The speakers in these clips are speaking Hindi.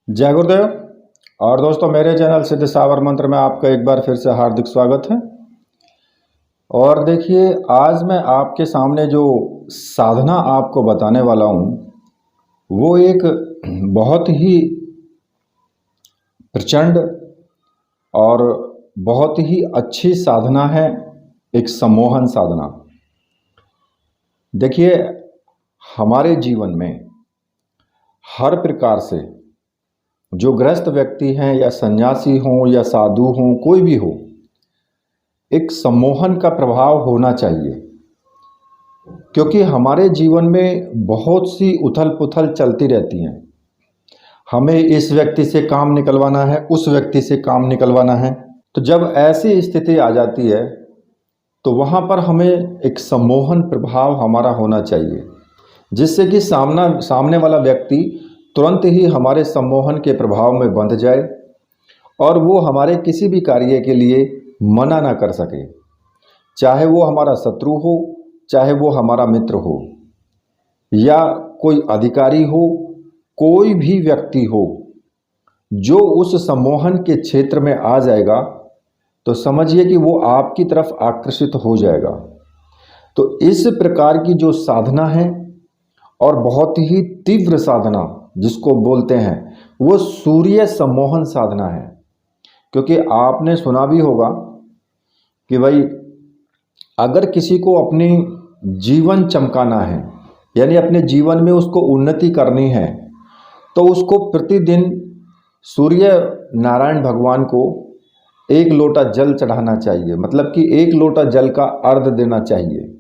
जय गुरुदेव। और दोस्तों, मेरे चैनल सिद्ध सावर मंत्र में आपका एक बार फिर से हार्दिक स्वागत है। और देखिए, आज मैं आपके सामने जो साधना आपको बताने वाला हूँ वो एक बहुत ही प्रचंड और बहुत ही अच्छी साधना है, एक सम्मोहन साधना। देखिए, हमारे जीवन में हर प्रकार से जो ग्रस्त व्यक्ति हैं या सन्यासी हों या साधु हों, कोई भी हो, एक सम्मोहन का प्रभाव होना चाहिए। क्योंकि हमारे जीवन में बहुत सी उथल पुथल चलती रहती हैं। हमें इस व्यक्ति से काम निकलवाना है, उस व्यक्ति से काम निकलवाना है। तो जब ऐसी स्थिति आ जाती है तो वहाँ पर हमें एक सम्मोहन प्रभाव हमारा होना चाहिए, जिससे कि सामने वाला व्यक्ति तुरंत ही हमारे सम्मोहन के प्रभाव में बंध जाए और वो हमारे किसी भी कार्य के लिए मना ना कर सके। चाहे वो हमारा शत्रु हो, चाहे वो हमारा मित्र हो, या कोई अधिकारी हो, कोई भी व्यक्ति हो, जो उस सम्मोहन के क्षेत्र में आ जाएगा तो समझिए कि वो आपकी तरफ आकर्षित हो जाएगा। तो इस प्रकार की जो साधना है और बहुत ही तीव्र साधना जिसको बोलते हैं, वो सूर्य सम्मोहन साधना है। क्योंकि आपने सुना भी होगा कि भाई, अगर किसी को अपनी जीवन चमकाना है, यानी अपने जीवन में उसको उन्नति करनी है, तो उसको प्रतिदिन सूर्य नारायण भगवान को एक लोटा जल चढ़ाना चाहिए। मतलब कि एक लोटा जल का अर्घ देना चाहिए।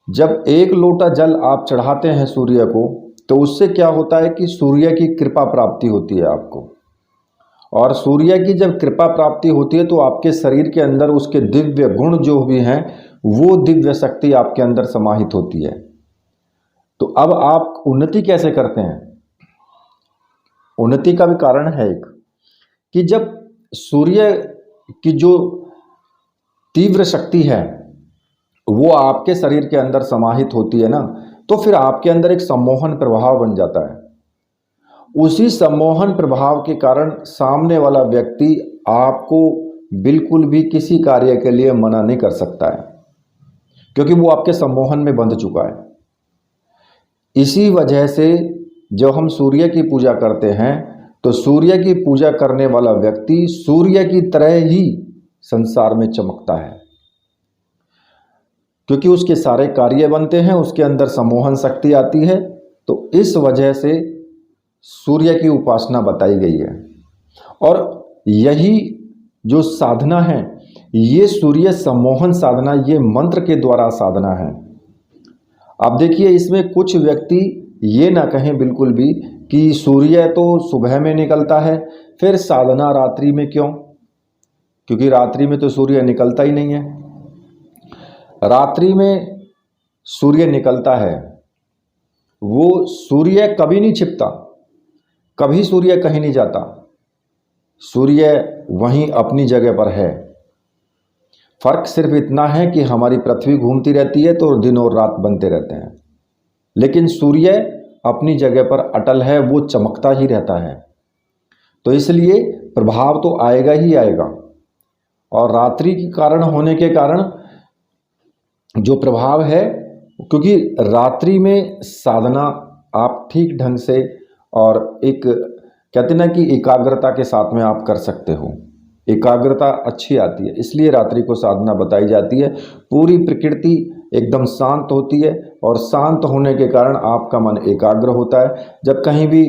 जब एक लोटा जल आप चढ़ाते हैं सूर्य को, तो उससे क्या होता है कि सूर्य की कृपा प्राप्ति होती है आपको। और सूर्य की जब कृपा प्राप्ति होती है तो आपके शरीर के अंदर उसके दिव्य गुण जो भी हैं, वो दिव्य शक्ति आपके अंदर समाहित होती है। तो अब आप उन्नति कैसे करते हैं? उन्नति का भी कारण है एक, कि जब सूर्य की जो तीव्र शक्ति है वो आपके शरीर के अंदर समाहित होती है ना, तो फिर आपके अंदर एक सम्मोहन प्रभाव बन जाता है। उसी सम्मोहन प्रभाव के कारण सामने वाला व्यक्ति आपको बिल्कुल भी किसी कार्य के लिए मना नहीं कर सकता है, क्योंकि वो आपके सम्मोहन में बंध चुका है। इसी वजह से जब हम सूर्य की पूजा करते हैं तो सूर्य की पूजा करने वाला व्यक्ति सूर्य की तरह ही संसार में चमकता है, क्योंकि उसके सारे कार्य बनते हैं, उसके अंदर सम्मोहन शक्ति आती है। तो इस वजह से सूर्य की उपासना बताई गई है। और यही जो साधना है, ये सूर्य सम्मोहन साधना, ये मंत्र के द्वारा साधना है। अब देखिए, इसमें कुछ व्यक्ति ये ना कहें बिल्कुल भी कि सूर्य तो सुबह में निकलता है, फिर साधना रात्रि में क्यों? क्योंकि रात्रि में तो सूर्य निकलता ही नहीं है। रात्रि में सूर्य निकलता है, वो सूर्य कभी नहीं छिपता, कभी सूर्य कहीं नहीं जाता। सूर्य वहीं अपनी जगह पर है। फर्क सिर्फ इतना है कि हमारी पृथ्वी घूमती रहती है तो दिन और रात बनते रहते हैं, लेकिन सूर्य अपनी जगह पर अटल है, वो चमकता ही रहता है। तो इसलिए प्रभाव तो आएगा ही आएगा। और रात्रि के कारण होने के कारण जो प्रभाव है, क्योंकि रात्रि में साधना आप ठीक ढंग से और एक कहते ना कि एकाग्रता के साथ में आप कर सकते हो। एकाग्रता अच्छी आती है, इसलिए रात्रि को साधना बताई जाती है। पूरी प्रकृति एकदम शांत होती है और शांत होने के कारण आपका मन एकाग्र होता है। जब कहीं भी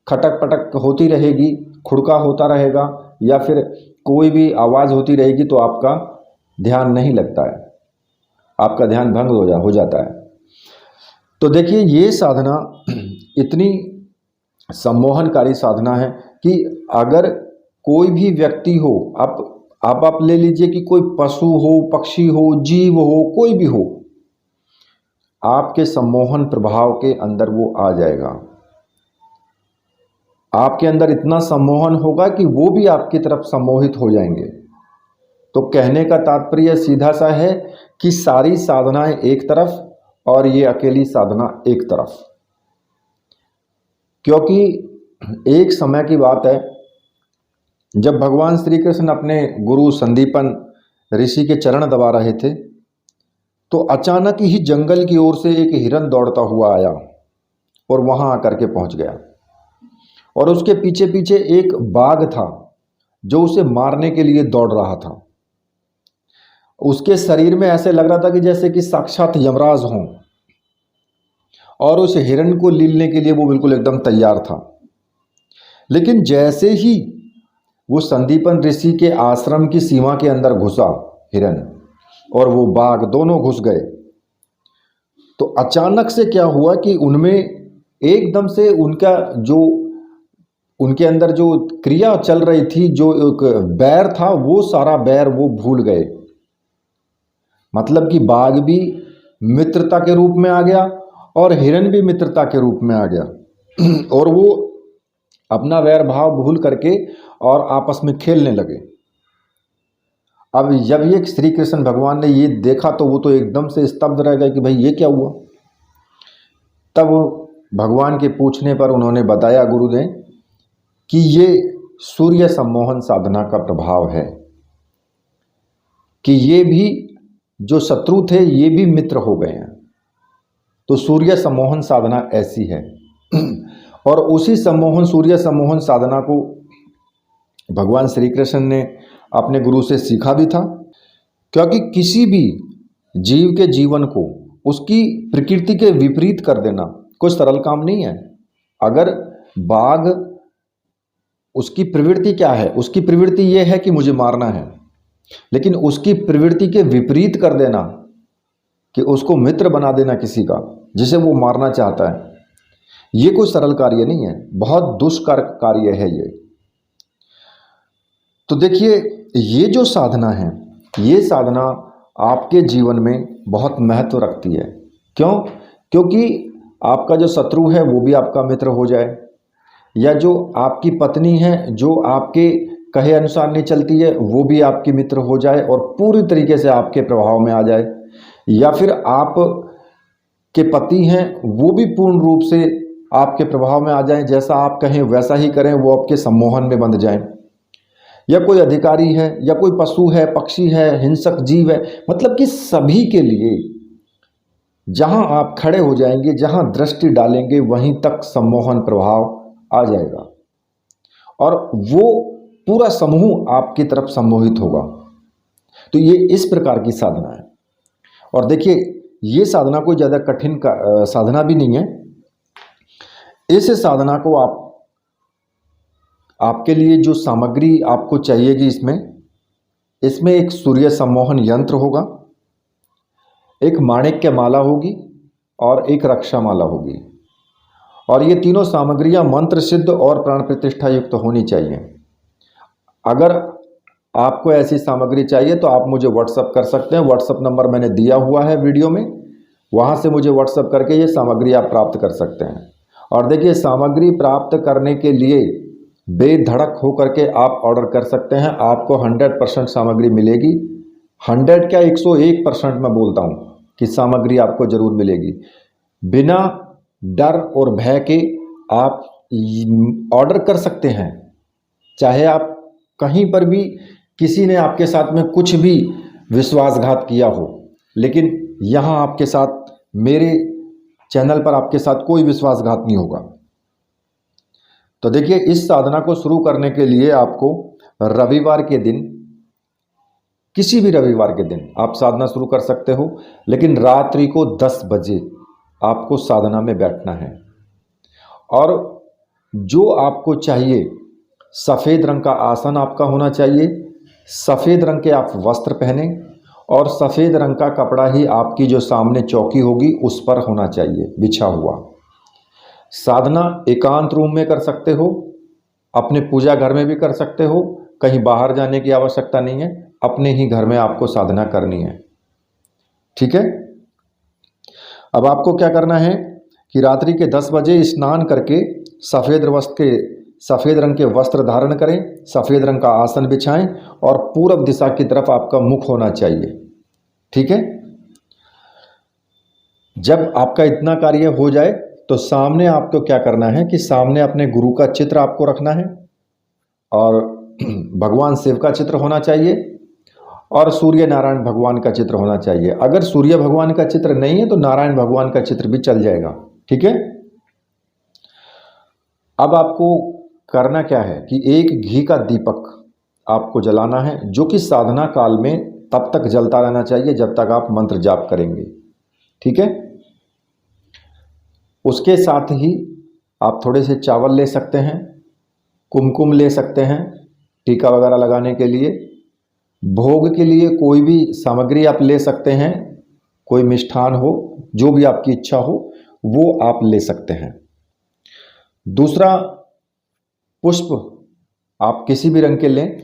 खटक पटक होती रहेगी, खुड़का होता रहेगा, या फिर कोई भी आवाज़ होती रहेगी, तो आपका ध्यान नहीं लगता है, आपका ध्यान भंग हो जाता है। तो देखिए, ये साधना इतनी सम्मोहनकारी साधना है कि अगर कोई भी व्यक्ति हो, आप ले लीजिए कि कोई पशु हो, पक्षी हो, जीव हो, कोई भी हो, आपके सम्मोहन प्रभाव के अंदर वो आ जाएगा। आपके अंदर इतना सम्मोहन होगा कि वो भी आपकी तरफ सम्मोहित हो जाएंगे। तो कहने का तात्पर्य सीधा सा है कि सारी साधनाएं एक तरफ और ये अकेली साधना एक तरफ। क्योंकि एक समय की बात है जब भगवान श्री कृष्ण अपने गुरु संदीपन ऋषि के चरण दबा रहे थे, तो अचानक ही जंगल की ओर से एक हिरन दौड़ता हुआ आया और वहां आकर के पहुंच गया। और उसके पीछे पीछे एक बाघ था जो उसे मारने के लिए दौड़ रहा था। उसके शरीर में ऐसे लग रहा था कि जैसे कि साक्षात यमराज हों, और उस हिरण को लीलने के लिए वो बिल्कुल एकदम तैयार था। लेकिन जैसे ही वो संदीपन ऋषि के आश्रम की सीमा के अंदर घुसा हिरण और वो बाघ दोनों घुस गए, तो अचानक से क्या हुआ कि उनमें एकदम से उनके अंदर जो क्रिया चल रही थी, जो एक बैर था, वो सारा बैर वो भूल गए। मतलब कि बाघ भी मित्रता के रूप में आ गया और हिरण भी मित्रता के रूप में आ गया और वो अपना वैर भाव भूल करके और आपस में खेलने लगे। अब जब ये श्री कृष्ण भगवान ने ये देखा तो वो तो एकदम से स्तब्ध रह गए कि भाई ये क्या हुआ। तब भगवान के पूछने पर उन्होंने बताया गुरुदेव कि ये सूर्य सम्मोहन साधना का प्रभाव है, कि ये भी जो शत्रु थे ये भी मित्र हो गए हैं। तो सूर्य सम्मोहन साधना ऐसी है और उसी सूर्य सम्मोहन साधना को भगवान श्री कृष्ण ने अपने गुरु से सीखा भी था। क्योंकि किसी भी जीव के जीवन को उसकी प्रकृति के विपरीत कर देना कोई सरल काम नहीं है। अगर बाघ, उसकी प्रवृत्ति क्या है? उसकी प्रवृत्ति यह है कि मुझे मारना है, लेकिन उसकी प्रवृत्ति के विपरीत कर देना, कि उसको मित्र बना देना किसी का जिसे वो मारना चाहता है, ये कोई सरल कार्य नहीं है, बहुत दुष्कर कार्य है ये। तो देखिए, ये जो साधना है, ये साधना आपके जीवन में बहुत महत्व रखती है। क्यों? क्योंकि आपका जो शत्रु है वो भी आपका मित्र हो जाए, या जो आपकी पत्नी है जो आपके कहे अनुसार नहीं चलती है वो भी आपकी मित्र हो जाए और पूरी तरीके से आपके प्रभाव में आ जाए, या फिर आप के पति हैं वो भी पूर्ण रूप से आपके प्रभाव में आ जाएं, जैसा आप कहें वैसा ही करें, वो आपके सम्मोहन में बंध जाएं। या कोई अधिकारी है, या कोई पशु है, पक्षी है, हिंसक जीव है, मतलब कि सभी के लिए जहां आप खड़े हो जाएंगे, जहां दृष्टि डालेंगे, वहीं तक सम्मोहन प्रभाव आ जाएगा और वो पूरा समूह आपकी तरफ सम्मोहित होगा। तो ये इस प्रकार की साधना है। और देखिए, ये साधना कोई ज़्यादा कठिन साधना भी नहीं है। इस साधना को आपके लिए जो सामग्री आपको चाहिएगी, इसमें एक सूर्य सम्मोहन यंत्र होगा, एक माणिक्य माला होगी और एक रक्षा माला होगी। और ये तीनों सामग्रियां मंत्र सिद्ध और प्राण प्रतिष्ठा युक्त होनी चाहिए। अगर आपको ऐसी सामग्री चाहिए तो आप मुझे व्हाट्सअप कर सकते हैं। व्हाट्सअप नंबर मैंने दिया हुआ है वीडियो में, वहाँ से मुझे व्हाट्सअप करके ये सामग्री आप प्राप्त कर सकते हैं। और देखिए, सामग्री प्राप्त करने के लिए बेधड़क होकर के आप ऑर्डर कर सकते हैं। आपको 100% सामग्री मिलेगी। 100 क्या, 101% मैं बोलता हूँ कि सामग्री आपको जरूर मिलेगी। बिना डर और भय के आप ऑर्डर कर सकते हैं। चाहे आप कहीं पर भी किसी ने आपके साथ में कुछ भी विश्वासघात किया हो, लेकिन यहाँ आपके साथ, मेरे चैनल पर आपके साथ कोई विश्वासघात नहीं होगा। तो देखिए, इस साधना को शुरू करने के लिए आपको रविवार के दिन, किसी भी रविवार के दिन आप साधना शुरू कर सकते हो, लेकिन रात्रि को 10 बजे आपको साधना में बैठना है। और जो आपको चाहिए, सफ़ेद रंग का आसन आपका होना चाहिए, सफ़ेद रंग के आप वस्त्र पहने और सफ़ेद रंग का कपड़ा ही आपकी जो सामने चौकी होगी उस पर होना चाहिए बिछा हुआ। साधना एकांत रूम में कर सकते हो, अपने पूजा घर में भी कर सकते हो, कहीं बाहर जाने की आवश्यकता नहीं है, अपने ही घर में आपको साधना करनी है। ठीक है। अब आपको क्या करना है कि रात्रि के 10 बजे स्नान करके सफ़ेद रंग के वस्त्र धारण करें, सफ़ेद रंग का आसन बिछाएं और पूरब दिशा की तरफ आपका मुख होना चाहिए। ठीक है। जब आपका इतना कार्य हो जाए तो सामने आपको क्या करना है कि सामने अपने गुरु का चित्र आपको रखना है और भगवान शिव का चित्र होना चाहिए और सूर्य नारायण भगवान का चित्र होना चाहिए। अगर सूर्य भगवान का चित्र नहीं है तो नारायण भगवान का चित्र भी चल जाएगा, ठीक है। अब आपको करना क्या है कि एक घी का दीपक आपको जलाना है, जो कि साधना काल में तब तक जलता रहना चाहिए जब तक आप मंत्र जाप करेंगे, ठीक है। उसके साथ ही आप थोड़े से चावल ले सकते हैं, कुमकुम ले सकते हैं टीका वगैरह लगाने के लिए। भोग के लिए कोई भी सामग्री आप ले सकते हैं, कोई मिष्ठान हो, जो भी आपकी इच्छा हो वो आप ले सकते हैं। दूसरा, पुष्प आप किसी भी रंग के लें,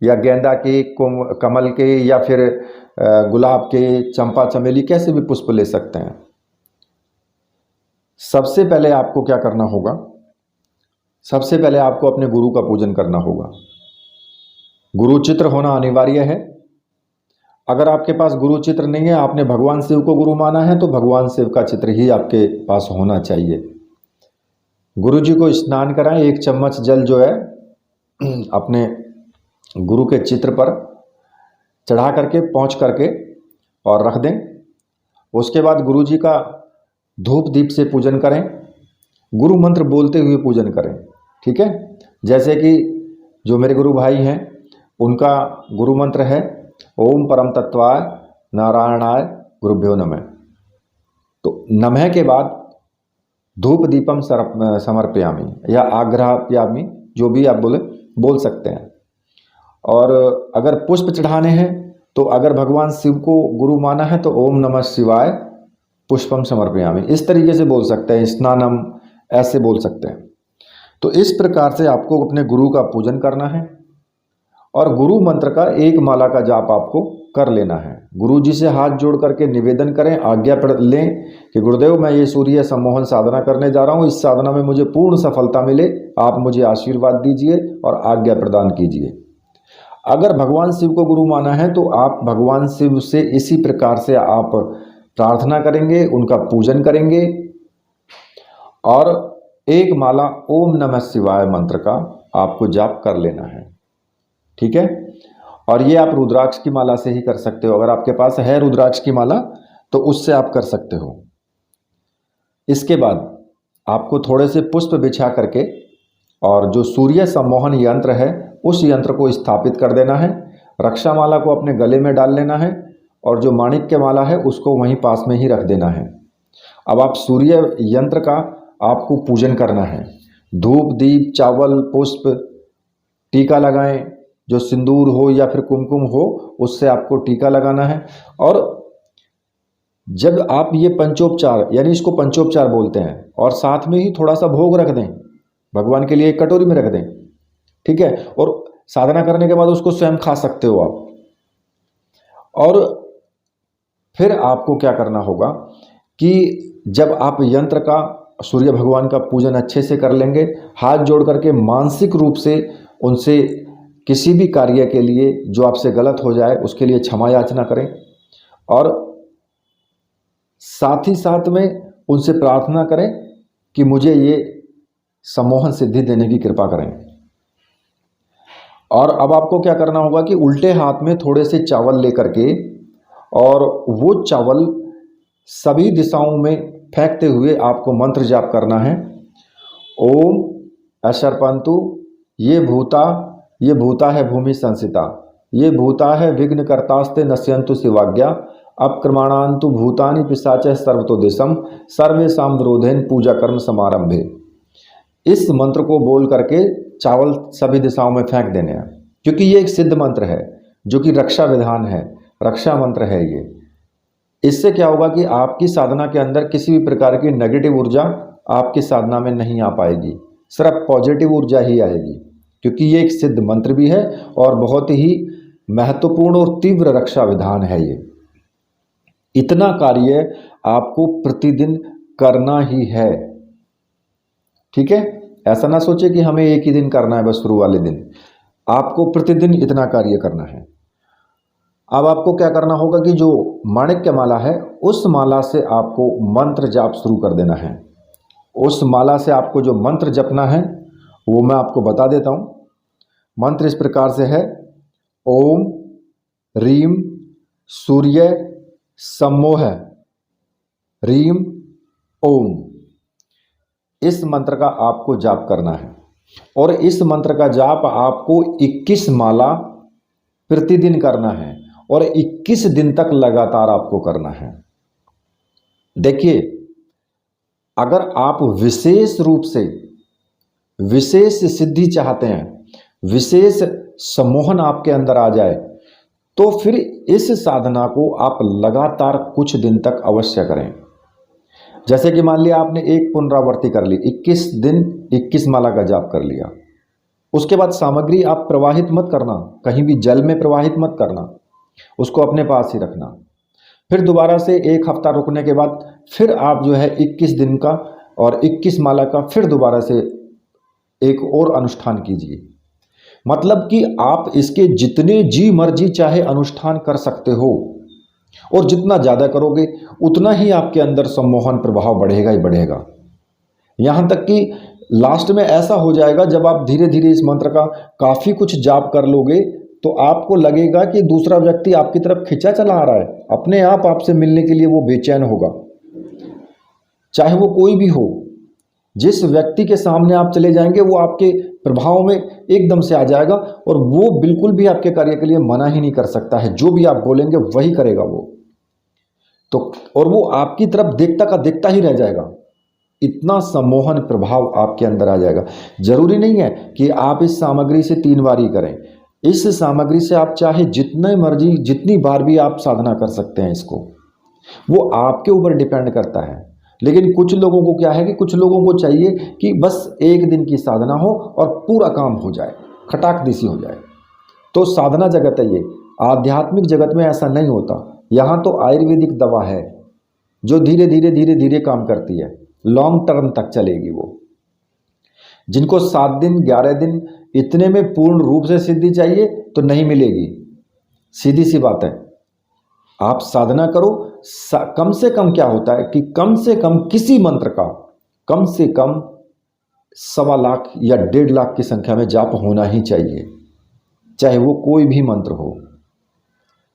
या गेंदा के, कमल के, या फिर गुलाब के, चंपा चमेली, कैसे भी पुष्प ले सकते हैं। सबसे पहले आपको क्या करना होगा, सबसे पहले आपको अपने गुरु का पूजन करना होगा। गुरु चित्र होना अनिवार्य है। अगर आपके पास गुरु चित्र नहीं है, आपने भगवान शिव को गुरु माना है, तो भगवान शिव का चित्र ही आपके पास होना चाहिए। गुरु जी को स्नान कराएं, 1 चम्मच जल जो है अपने गुरु के चित्र पर चढ़ा करके, पहुँच करके और रख दें। उसके बाद गुरु जी का धूप दीप से पूजन करें, गुरु मंत्र बोलते हुए पूजन करें, ठीक है। जैसे कि जो मेरे गुरु भाई हैं उनका गुरु मंत्र है ओम परम तत्वाय नारायणाय गुरुभ्यो नमः। तो नमः के बाद धूप दीपम समर्पयामि या आग्रहप्यामि, जो भी आप बोल सकते हैं। और अगर पुष्प चढ़ाने हैं तो अगर भगवान शिव को गुरु माना है तो ओम नमः शिवाय पुष्पम समर्पयामि, इस तरीके से बोल सकते हैं। स्नानम ऐसे बोल सकते हैं। तो इस प्रकार से आपको अपने गुरु का पूजन करना है और गुरु मंत्र का 1 माला का जाप आपको कर लेना है। गुरु जी से हाथ जोड़ करके निवेदन करें, आज्ञा लें कि गुरुदेव मैं ये सूर्य सम्मोहन साधना करने जा रहा हूँ, इस साधना में मुझे पूर्ण सफलता मिले, आप मुझे आशीर्वाद दीजिए और आज्ञा प्रदान कीजिए। अगर भगवान शिव को गुरु माना है तो आप भगवान शिव से इसी प्रकार से आप प्रार्थना करेंगे, उनका पूजन करेंगे और 1 माला ओम नमः शिवाय मंत्र का आपको जाप कर लेना है, ठीक है। और ये आप रुद्राक्ष की माला से ही कर सकते हो। अगर आपके पास है रुद्राक्ष की माला तो उससे आप कर सकते हो। इसके बाद आपको थोड़े से पुष्प बिछा करके और जो सूर्य सम्मोहन यंत्र है उस यंत्र को स्थापित कर देना है। रक्षा माला को अपने गले में डाल लेना है और जो माणिक्य माला है उसको वहीं पास में ही रख देना है। अब आप सूर्य यंत्र का आपको पूजन करना है। धूप दीप चावल पुष्प टीका लगाएं, जो सिंदूर हो या फिर कुमकुम हो उससे आपको टीका लगाना है। और जब आप ये पंचोपचार, यानी इसको पंचोपचार बोलते हैं, और साथ में ही थोड़ा सा भोग रख दें, भगवान के लिए एक कटोरी में रख दें, ठीक है। और साधना करने के बाद उसको स्वयं खा सकते हो आप। और फिर आपको क्या करना होगा कि जब आप यंत्र का, सूर्य भगवान का पूजन अच्छे से कर लेंगे, हाथ जोड़ करके मानसिक रूप से उनसे किसी भी कार्य के लिए जो आपसे गलत हो जाए उसके लिए क्षमा याचना करें और साथ ही साथ में उनसे प्रार्थना करें कि मुझे ये सम्मोहन सिद्धि देने की कृपा करें। और अब आपको क्या करना होगा कि उल्टे हाथ में थोड़े से चावल लेकर के और वो चावल सभी दिशाओं में फेंकते हुए आपको मंत्र जाप करना है। ओम अशर्पंतु ये भूता है भूमि संसिता, ये भूता है विघ्न कर्तास्ते नश्यंतु शिवाज्ञा, अप्रमाणांतु भूतानि पिशाच सर्वतो दिशम सर्वेषां विरोधेन पूजा कर्म समारंभे। इस मंत्र को बोल करके चावल सभी दिशाओं में फेंक देने हैं, क्योंकि ये एक सिद्ध मंत्र है जो कि रक्षा विधान है, रक्षा मंत्र है ये। इससे क्या होगा कि आपकी साधना के अंदर किसी भी प्रकार की नेगेटिव ऊर्जा आपकी साधना में नहीं आ पाएगी, सिर्फ पॉजिटिव ऊर्जा ही आएगी, क्योंकि ये एक सिद्ध मंत्र भी है और बहुत ही महत्वपूर्ण और तीव्र रक्षा विधान है ये। इतना कार्य आपको प्रतिदिन करना ही है, ठीक है। ऐसा ना सोचे कि हमें एक ही दिन करना है, बस शुरू वाले दिन, आपको प्रतिदिन इतना कार्य करना है। अब आपको क्या करना होगा कि जो माणिक्य माला है उस माला से आपको मंत्र जाप शुरू कर देना है। उस माला से आपको जो मंत्र जपना है वो मैं आपको बता देता हूँ। मंत्र इस प्रकार से है, ओम रीम सूर्य सम्मोह रीम ओम। इस मंत्र का आपको जाप करना है और इस मंत्र का जाप आपको 21 माला प्रतिदिन करना है और 21 दिन तक लगातार आपको करना है। देखिए, अगर आप विशेष रूप से विशेष सिद्धि चाहते हैं, विशेष सम्मोहन आपके अंदर आ जाए, तो फिर इस साधना को आप लगातार कुछ दिन तक अवश्य करें। जैसे कि मान लिया आपने एक पुनरावृत्ति कर ली, 21 दिन 21 माला का जाप कर लिया, उसके बाद सामग्री आप प्रवाहित मत करना, कहीं भी जल में प्रवाहित मत करना, उसको अपने पास ही रखना। फिर दोबारा से एक हफ्ता रुकने के बाद फिर आप जो है 21 दिन का और 21 माला का फिर दोबारा से एक और अनुष्ठान कीजिए। मतलब कि आप इसके जितने जी मर्जी चाहे अनुष्ठान कर सकते हो और जितना ज़्यादा करोगे उतना ही आपके अंदर सम्मोहन प्रभाव बढ़ेगा ही बढ़ेगा। यहाँ तक कि लास्ट में ऐसा हो जाएगा, जब आप धीरे धीरे इस मंत्र का काफ़ी कुछ जाप कर लोगे तो आपको लगेगा कि दूसरा व्यक्ति आपकी तरफ खिंचा चला आ रहा है, अपने आप आपसे मिलने के लिए वो बेचैन होगा, चाहे वो कोई भी हो। जिस व्यक्ति के सामने आप चले जाएंगे वो आपके प्रभाव में एकदम से आ जाएगा और वो बिल्कुल भी आपके कार्य के लिए मना ही नहीं कर सकता है। जो भी आप बोलेंगे वही करेगा वो तो, और वो आपकी तरफ देखता का देखता ही रह जाएगा। इतना सम्मोहन प्रभाव आपके अंदर आ जाएगा। जरूरी नहीं है कि आप इस सामग्री से 3 बार ही करें। इस सामग्री से आप चाहे जितने मर्जी जितनी बार भी आप साधना कर सकते हैं। इसको वो आपके ऊपर डिपेंड करता है। लेकिन कुछ लोगों को क्या है कि कुछ लोगों को चाहिए कि बस एक दिन की साधना हो और पूरा काम हो जाए, खटाक दिसी हो जाए। तो साधना जगत है ये, आध्यात्मिक जगत में ऐसा नहीं होता। यहाँ तो आयुर्वेदिक दवा है जो धीरे धीरे धीरे धीरे काम करती है, लॉन्ग टर्म तक चलेगी। वो जिनको 7 दिन 11 दिन इतने में पूर्ण रूप से सिद्धि चाहिए तो नहीं मिलेगी। सीधी सी बात है। आप साधना करो, कम से कम क्या होता है कि कम से कम किसी मंत्र का कम से कम 1.25 लाख या 1.5 लाख की संख्या में जाप होना ही चाहिए, चाहे वो कोई भी मंत्र हो।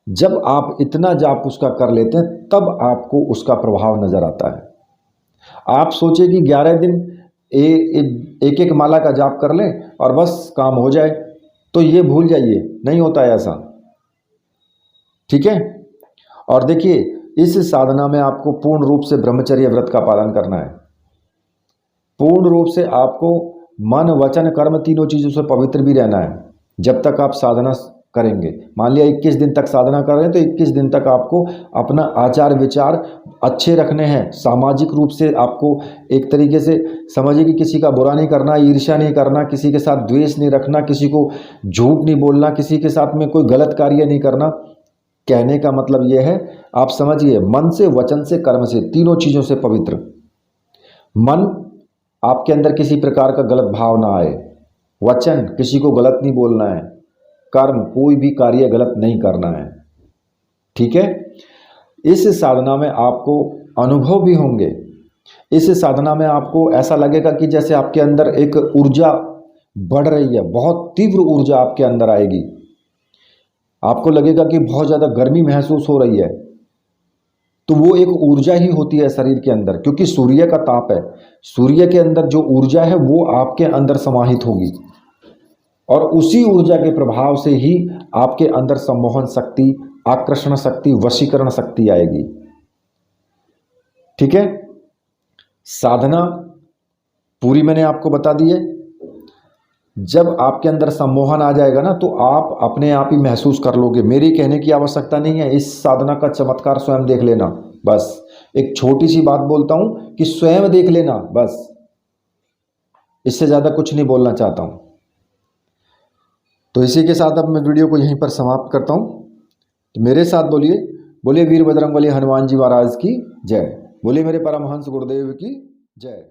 जब आप इतना जाप उसका कर लेते हैं तब आपको उसका प्रभाव नजर आता है। आप सोचे कि 11 दिन एक एक माला का जाप कर लें और बस काम हो जाए, तो ये भूल जाइए, नहीं होता है ऐसा। ठीक है। और देखिए, इस साधना में आपको पूर्ण रूप से ब्रह्मचर्य व्रत का पालन करना है। पूर्ण रूप से आपको मन वचन कर्म तीनों चीज़ों से पवित्र भी रहना है जब तक आप साधना करेंगे। मान लिया 21 दिन तक साधना कर रहे हैं तो 21 दिन तक आपको अपना आचार विचार अच्छे रखने हैं। सामाजिक रूप से आपको एक तरीके से समझिए कि किसी का बुरा नहीं करना, ईर्ष्या नहीं करना, किसी के साथ द्वेष नहीं रखना, किसी को झूठ नहीं बोलना, किसी के साथ में कोई गलत कार्य नहीं करना। कहने का मतलब यह है, आप समझिए, मन से वचन से कर्म से तीनों चीज़ों से पवित्र। मन, आपके अंदर किसी प्रकार का गलत भाव ना आए। वचन, किसी को गलत नहीं बोलना है। कर्म, कोई भी कार्य गलत नहीं करना है। ठीक है। इस साधना में आपको अनुभव भी होंगे। इस साधना में आपको ऐसा लगेगा कि जैसे आपके अंदर एक ऊर्जा बढ़ रही है, बहुत तीव्र ऊर्जा आपके अंदर आएगी। आपको लगेगा कि बहुत ज़्यादा गर्मी महसूस हो रही है, तो वो एक ऊर्जा ही होती है शरीर के अंदर, क्योंकि सूर्य का ताप है। सूर्य के अंदर जो ऊर्जा है वो आपके अंदर समाहित होगी और उसी ऊर्जा के प्रभाव से ही आपके अंदर सम्मोहन शक्ति, आकर्षण शक्ति, वशीकरण शक्ति आएगी। ठीक है। साधना पूरी मैंने आपको बता दी है। जब आपके अंदर सम्मोहन आ जाएगा ना, तो आप अपने आप ही महसूस कर लोगे। मेरी कहने की आवश्यकता नहीं है, इस साधना का चमत्कार स्वयं देख लेना। बस एक छोटी सी बात बोलता हूं कि स्वयं देख लेना, बस। इससे ज़्यादा कुछ नहीं बोलना चाहता हूं। तो इसी के साथ अब मैं वीडियो को यहीं पर समाप्त करता हूं। तो मेरे साथ बोलिए, बोलिए वीर बजरंगबली हनुमान जी महाराज की जय। बोलिए मेरे परमहंस गुरुदेव की जय।